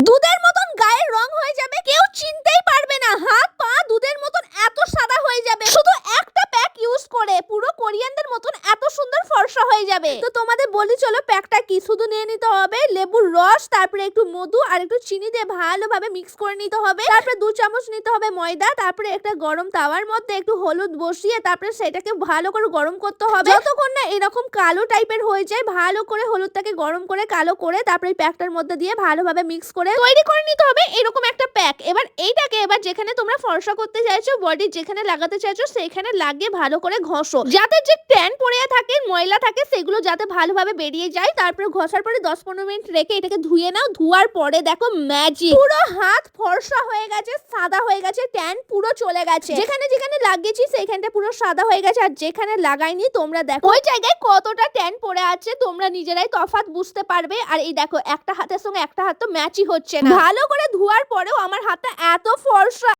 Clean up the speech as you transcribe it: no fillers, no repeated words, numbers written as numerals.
দুধের মতন গায়ের রং হয়ে যাবে, কেউ চিনতেই পারবে না। হাত পা দুধের মতন এত সাদা হয়ে যাবে শুধু একটা প্যাক ইউজ করে। পুরো কোরিয়ানদের মতন এত সুন্দর ফর্সা হয়ে যাবে। তো তোমাদের বলি চলো প্যাকটা কি। শুধু নিয়ে নিতে হবে লেবুর রস, তারপরে একটু মধু আর একটু চিনি দিয়ে ভালোভাবে মিক্স করে নিতে হবে। তারপরে 2 চামচ নিতে হবে ময়দা, তারপরে একটা গরম তাওয়ার মধ্যে একটু হলুদ বসিয়ে তারপরে সেটাকে ভালো করে গরম করতে হবে। যতক্ষণ না এরকম কালো টাইপের হয়ে যায়, ভালো করে হলুদটাকে গরম করে কালো করে তারপরে প্যাকটার মধ্যে দিয়ে ভালোভাবে মিক্স করে তৈরি করে নিতে হবে এরকম একটা প্যাক। এবার এইটাকে যেখানে তোমরা ফর্সা করতে চাইছো, বডি যেখানে লাগাতে চাইছো সেখানে লাগিয়ে ভালো করে ঘষো, যাতে যে ট্যান পড়ে থাকে ময়লা থাকে সেগুলো যাতে ভালোভাবে বেরিয়ে যায়। তারপরে ঘষার পরে 10-15 মিনিট রেখে এটাকে ধুয়ে নাও। ধোয়ার পরে দেখো ম্যাজিক, পুরো হাত ফর্সা হয়ে গেছে, সাদা হয়ে গেছে, ট্যান পুরো চলে গেছে। যেখানে যেখানে লাগিয়েছি সেখানটা পুরো সাদা হয়ে গেছে, আর যেখানে লাগাইনি তোমরা দেখো ওই জায়গায় কতটা ট্যান পড়ে আছে, তোমরা নিজেরাই তফাৎ বুঝতে পারবে। আর এই দেখো একটা হাতের সঙ্গে একটা হাত তো ম্যাচই হচ্ছে না। ভালো করে ধোয়ার পরেও আমার হাতটা এত ফর্সা।